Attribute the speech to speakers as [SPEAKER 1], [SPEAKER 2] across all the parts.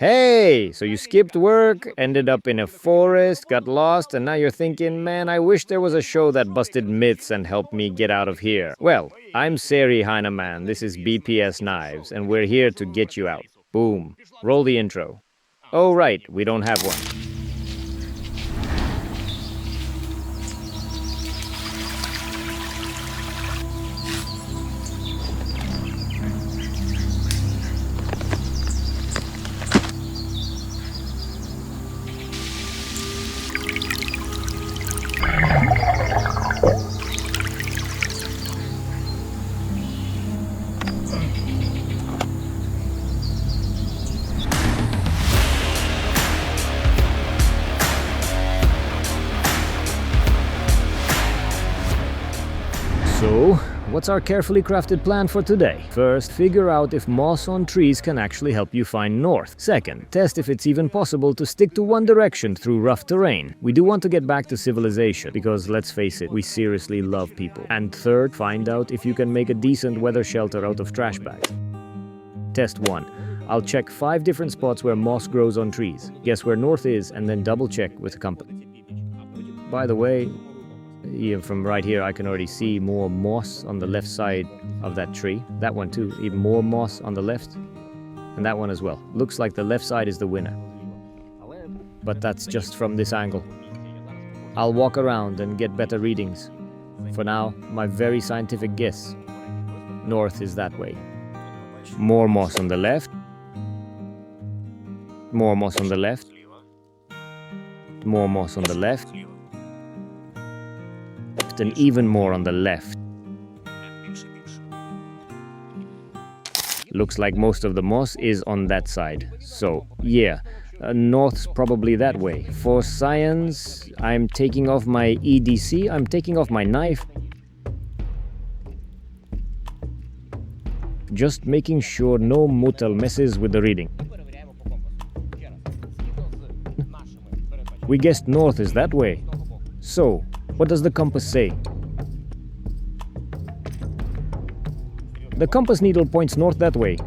[SPEAKER 1] Hey, so you skipped work, ended up in a forest, got lost, and now you're thinking, man, I wish there was a show that busted myths and helped me get out of here. Well, I'm Serhii Kravets, this is BPS Knives, and we're here to get you out. Boom. Roll the intro. Oh, right, we don't have one. So, what's our carefully crafted plan for today? First, figure out if moss on trees can actually help you find north. Second, test if it's even possible to stick to one direction through rough terrain. We do want to get back to civilization, because let's face it, we seriously love people. And third, find out if you can make a decent weather shelter out of trash bags. Test 1. I'll check 5 different spots where moss grows on trees. Guess where north is, and then double check with a compass. By the way, even from right here, I can already see more moss on the left side of that tree. That one too, even more moss on the left. And that one as well. Looks like the left side is the winner. But that's just from this angle. I'll walk around and get better readings. For now, my very scientific guess. North is that way. More moss on the left. More moss on the left. More moss on the left. And even more on the left. Looks like most of the moss is on that side. So, yeah, north's probably that way. For science, I'm taking off my EDC, I'm taking off my knife. Just making sure no mutal messes with the reading. We guessed north is that way. So, what does the compass say? The compass needle points north that way.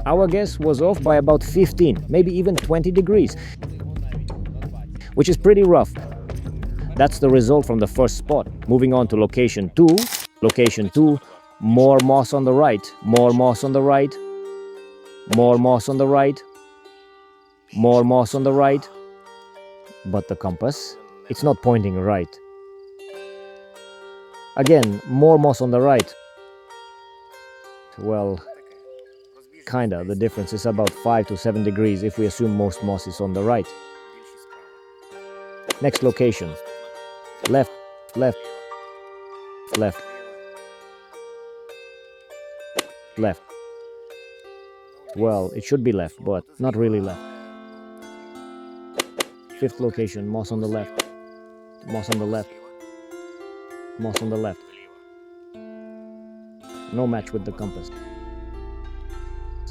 [SPEAKER 1] Our guess was off by about 15, maybe even 20 degrees, which is pretty rough. That's the result from the first spot. Moving on to location 2. Location 2, more moss on the right, more moss on the right, more moss on the right, more moss on the right. But the compass, it's not pointing right. Again, more moss on the right. Well, kinda. The difference is about 5 to 7 degrees if we assume most moss is on the right. Next location. Left, left, left, left. Well, it should be left, but not really left. Fifth location, moss on the left, moss on the left, moss on the left. No match with the compass.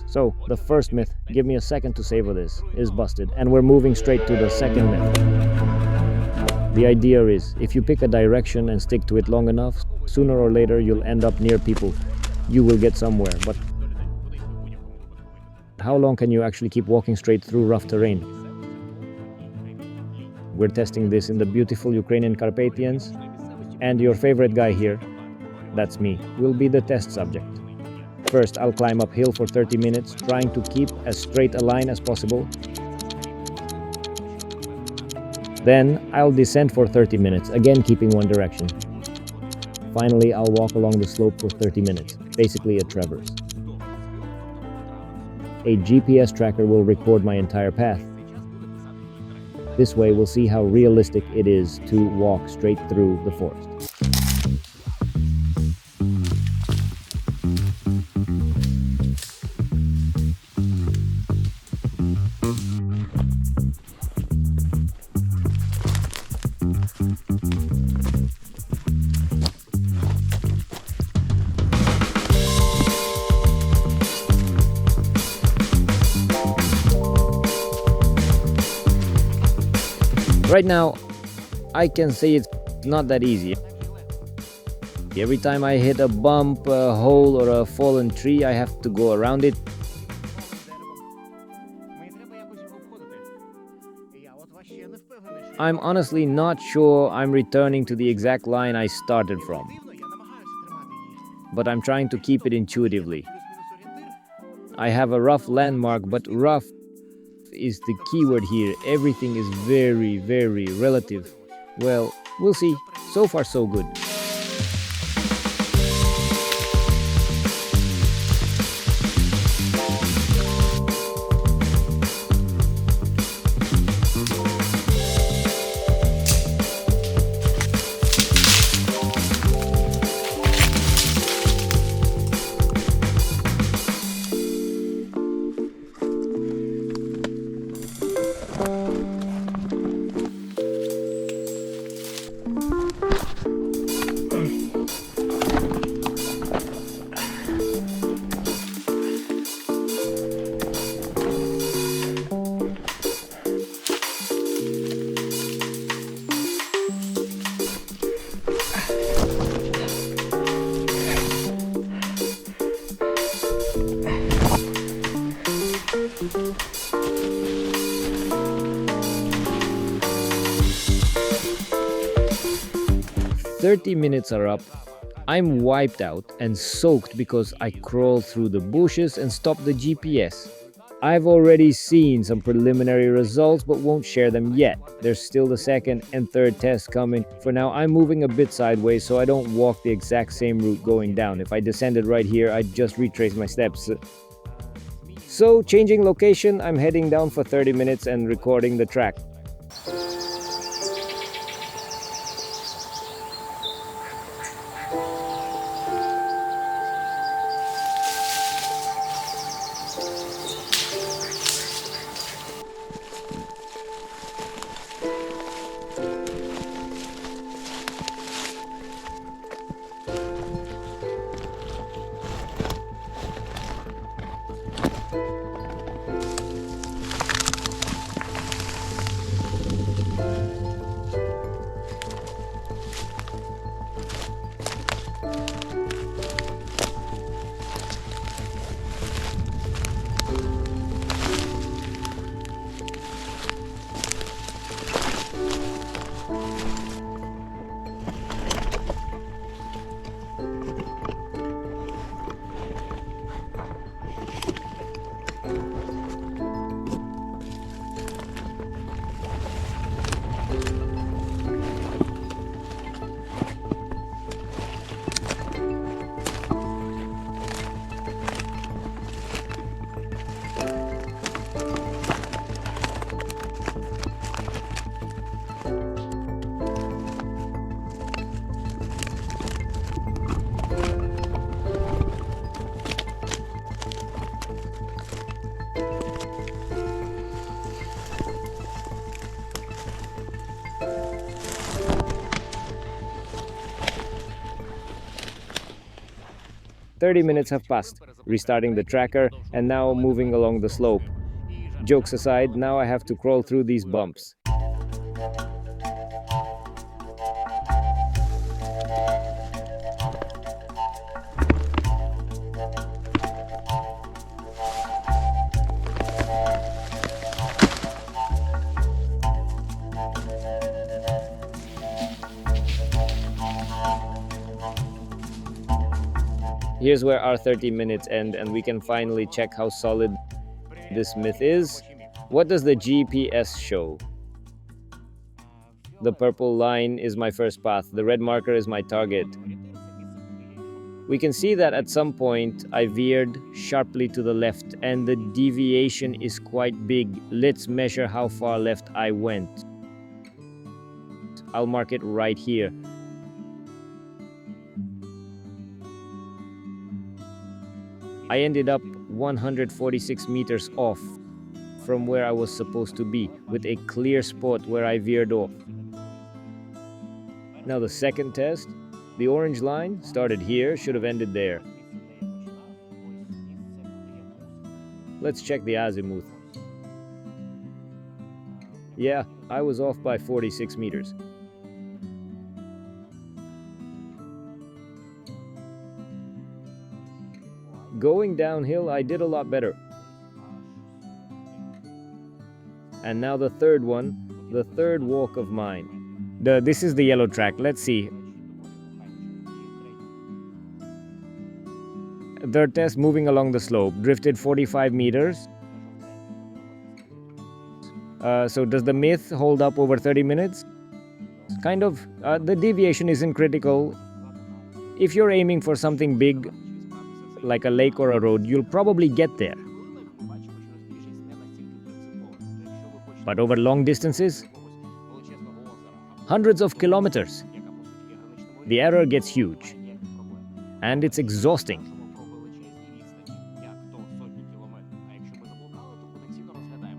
[SPEAKER 1] So, the first myth, give me a second to savor this, is busted, and we're moving straight to the second myth. The idea is, if you pick a direction and stick to it long enough, sooner or later you'll end up near people. You will get somewhere, but how long can you actually keep walking straight through rough terrain? We're testing this in the beautiful Ukrainian Carpathians, and your favorite guy here, that's me, will be the test subject. First, I'll climb uphill for 30 minutes, trying to keep as straight a line as possible. Then, I'll descend for 30 minutes, again keeping one direction. Finally, I'll walk along the slope for 30 minutes, basically a traverse. A GPS tracker will record my entire path. This way, we'll see how realistic it is to walk straight through the forest. Right now, I can say it's not that easy. Every time I hit a bump, a hole, or a fallen tree, I have to go around it. I'm honestly not sure I'm returning to the exact line I started from, but I'm trying to keep it intuitively. I have a rough landmark, but rough is the keyword here. Everything is very, very relative. Well, we'll see. So far, so good. "30 minutes are up. I'm wiped out and soaked because I crawled through the bushes and stopped the GPS. I've already seen some preliminary results but won't share them yet. There's still the second and third test coming. For now, I'm moving a bit sideways so I don't walk the exact same route going down. If I descended right here, I'd just retrace my steps. So, changing location, I'm heading down for 30 minutes and recording the track. "30 minutes have passed, restarting the tracker, and now moving along the slope. Jokes aside, now I have to crawl through these bumps. Here's where our 30 minutes end, and we can finally check how solid this myth is. What does the GPS show? The purple line is my first path. The red marker is my target. We can see that at some point I veered sharply to the left, and the deviation is quite big. Let's measure how far left I went. I'll mark it right here. I ended up 146 meters off from where I was supposed to be, with a clear spot where I veered off. Now the second test, the orange line started here, should have ended there. Let's check the azimuth. Yeah, I was off by 46 meters. Going downhill, I did a lot better. And now the third one, The third walk of mine. This is the yellow track. Let's see. Third test, moving along the slope. Drifted 45 meters. So does the myth hold up over 30 minutes? Kind of. The deviation isn't critical. If you're aiming for something big, like a lake or a road, you'll probably get there. But over long distances, hundreds of kilometers, the error gets huge. And it's exhausting.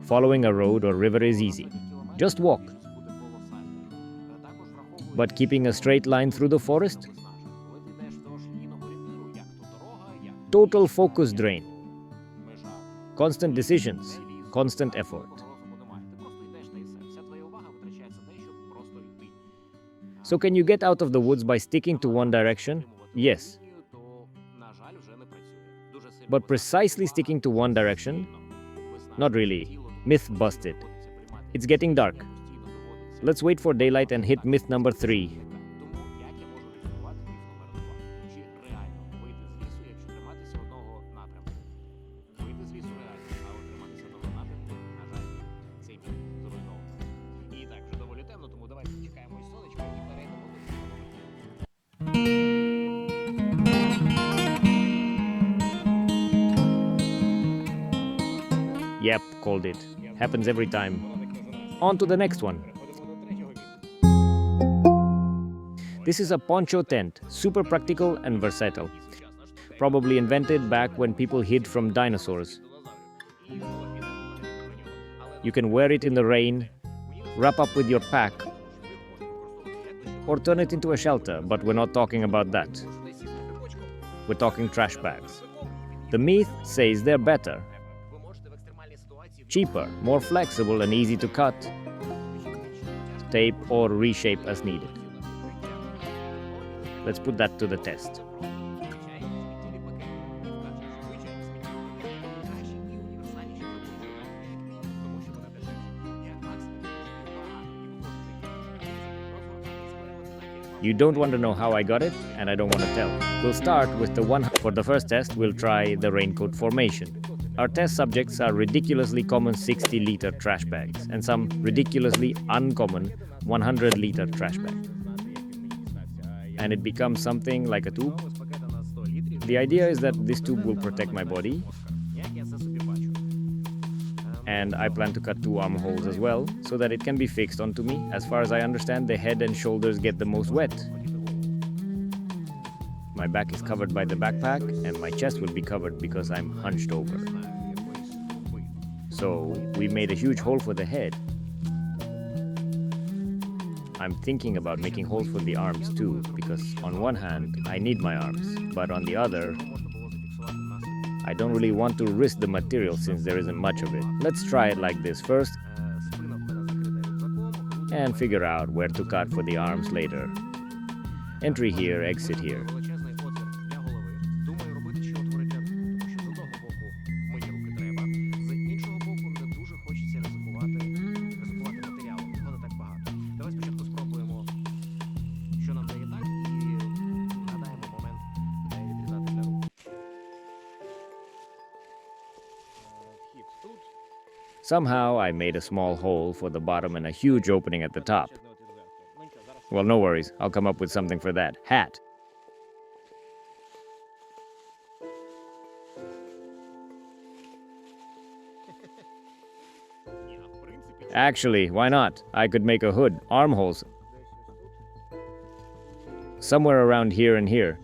[SPEAKER 1] Following a road or river is easy. Just walk. But keeping a straight line through the forest? Total focus drain. Constant decisions, constant effort. So can you get out of the woods by sticking to one direction? Yes. But precisely sticking to one direction? Not really. Myth busted. It's getting dark. Let's wait for daylight and hit myth number 3. Yep, called it. Happens every time. On to the next one. This is a poncho tent, super practical and versatile. Probably invented back when people hid from dinosaurs. You can wear it in the rain, wrap up with your pack, or turn it into a shelter, but we're not talking about that. We're talking trash bags. The myth says they're better. Cheaper, more flexible and easy to cut, tape or reshape as needed. Let's put that to the test. You don't want to know how I got it, and I don't want to tell. We'll start with the one. For the first test, we'll try the raincoat formation. Our test subjects are ridiculously common 60-liter trash bags and some ridiculously uncommon 100-liter trash bags. And it becomes something like a tube. The idea is that this tube will protect my body. And I plan to cut 2 armholes as well, so that it can be fixed onto me. As far as I understand, the head and shoulders get the most wet. My back is covered by the backpack, and my chest will be covered because I'm hunched over. So, we made a huge hole for the head. I'm thinking about making holes for the arms too, because on one hand, I need my arms, but on the other, I don't really want to risk the material since there isn't much of it. Let's try it like this first, and figure out where to cut for the arms later. Entry here, exit here. Somehow I made a small hole for the bottom and a huge opening at the top. Well, no worries, I'll come up with something for that. Hat. Actually, why not? I could make a hood, armholes. Somewhere around here and here.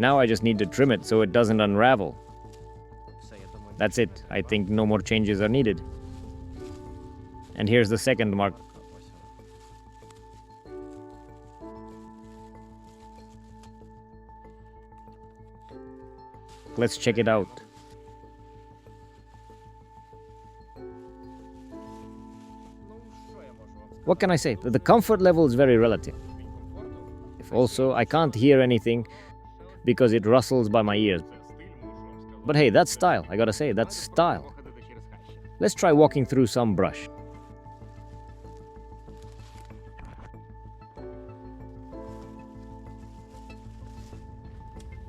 [SPEAKER 1] Now I just need to trim it so it doesn't unravel. That's it. I think no more changes are needed. And here's the second mark. Let's check it out. What can I say? The comfort level is very relative. Also, I can't hear anything because it rustles by my ears. But hey, that's style. I gotta say, that's style. Let's try walking through some brush.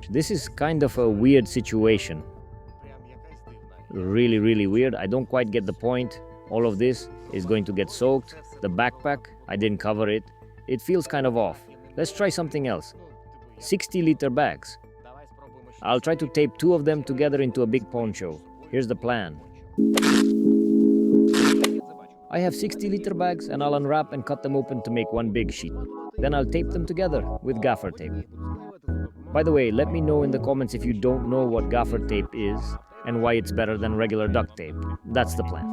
[SPEAKER 1] This is kind of a weird situation. Really, really weird. I don't quite get the point. All of this is going to get soaked. The backpack, I didn't cover it. It feels kind of off. Let's try something else. 60-liter bags. I'll try to tape 2 of them together into a big poncho. Here's the plan. I have 60-liter bags and I'll unwrap and cut them open to make one big sheet. Then I'll tape them together with gaffer tape. By the way, let me know in the comments if you don't know what gaffer tape is and why it's better than regular duct tape. That's the plan.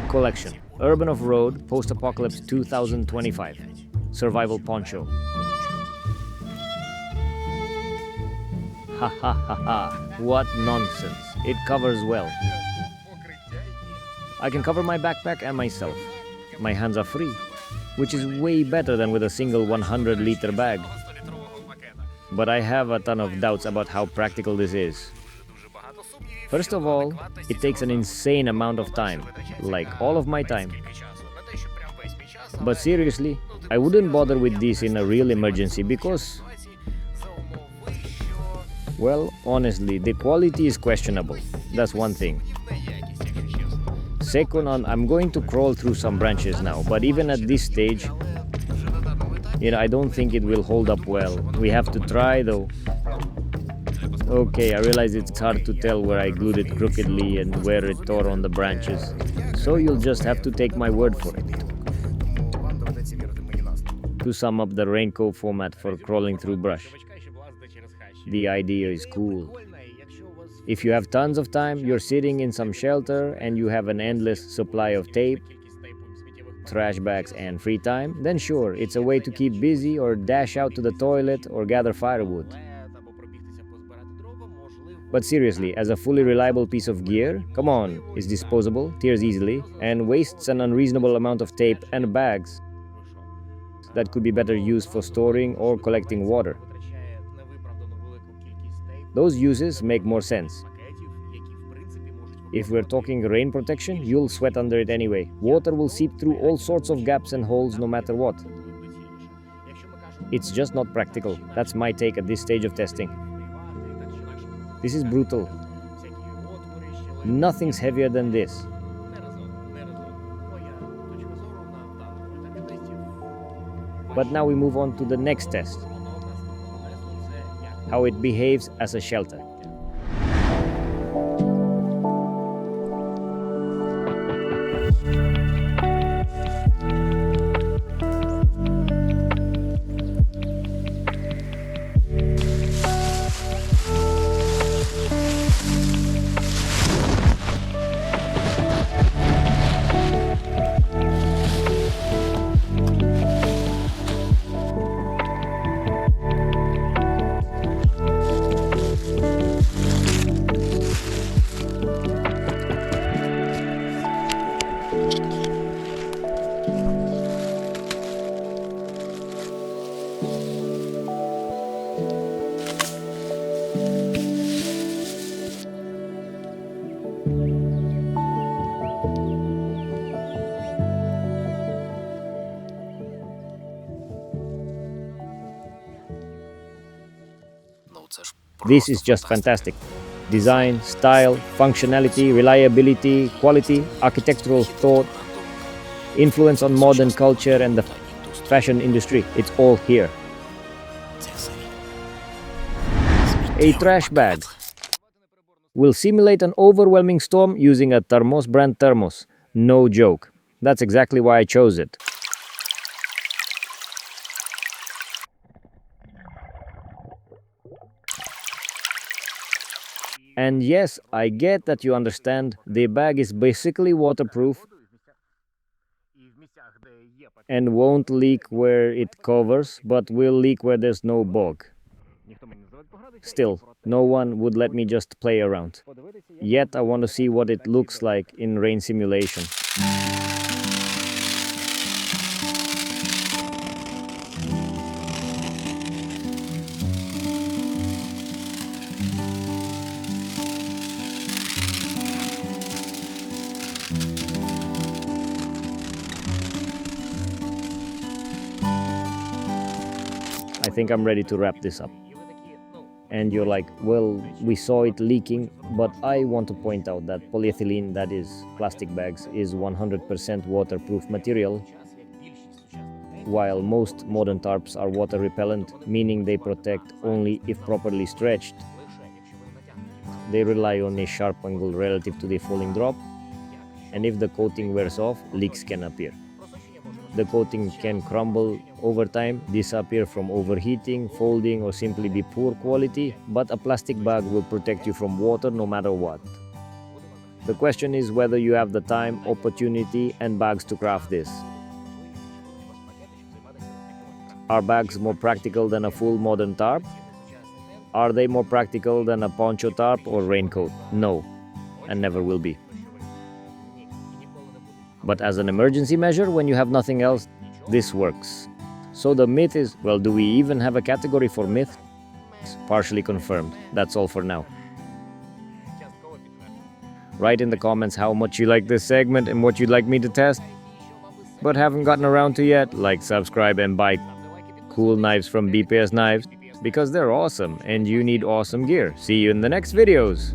[SPEAKER 1] Collection: Urban Off-Road Post-Apocalypse 2025 Survival Poncho. Ha ha ha ha, what nonsense. It covers well. I can cover my backpack and myself. My hands are free, which is way better than with a single 100-liter bag. But I have a ton of doubts about how practical this is. First of all, it takes an insane amount of time, like all of my time. But seriously, I wouldn't bother with this in a real emergency because, well, honestly, the quality is questionable. That's one thing. Second, I'm going to crawl through some branches now, but even at this stage, I don't think it will hold up well. We have to try though. Okay, I realize it's hard to tell where I glued it crookedly and where it tore on the branches. So you'll just have to take my word for it. To sum up the raincoat format for crawling through brush, the idea is cool. If you have tons of time, you're sitting in some shelter and you have an endless supply of tape, trash bags and free time, then sure, it's a way to keep busy or dash out to the toilet or gather firewood. But seriously, as a fully reliable piece of gear, come on, it's disposable, tears easily, and wastes an unreasonable amount of tape and bags that could be better used for storing or collecting water. Those uses make more sense. If we're talking rain protection, you'll sweat under it anyway. Water will seep through all sorts of gaps and holes no matter what. It's just not practical. That's my take at this stage of testing. This is brutal. Nothing's heavier than this. But now we move on to the next test. How it behaves as a shelter. This is just fantastic. Design, style, functionality, reliability, quality, architectural thought, influence on modern culture and the fashion industry. It's all here. A trash bag will simulate an overwhelming storm using a Thermos brand thermos. No joke. That's exactly why I chose it. And yes, I get that you understand, the bag is basically waterproof and won't leak where it covers, but will leak where there's no bog. Still, no one would let me just play around. Yet I want to see what it looks like in rain simulation. I think I'm ready to wrap this up. And you're like, well, we saw it leaking, but I want to point out that polyethylene, that is plastic bags, is 100% waterproof material, while most modern tarps are water repellent, meaning they protect only if properly stretched. They rely on a sharp angle relative to the falling drop, and if the coating wears off, leaks can appear. The coating can crumble over time, disappear from overheating, folding, or simply be poor quality, but a plastic bag will protect you from water no matter what. The question is whether you have the time, opportunity, and bags to craft this. Are bags more practical than a full modern tarp? Are they more practical than a poncho tarp or raincoat? No, and never will be. But as an emergency measure, when you have nothing else, this works. So the myth is, well, do we even have a category for myth? Partially confirmed. That's all for now. Write in the comments how much you like this segment and what you'd like me to test, but haven't gotten around to yet. Like, subscribe, and buy cool knives from BPS Knives, because they're awesome and you need awesome gear. See you in the next videos.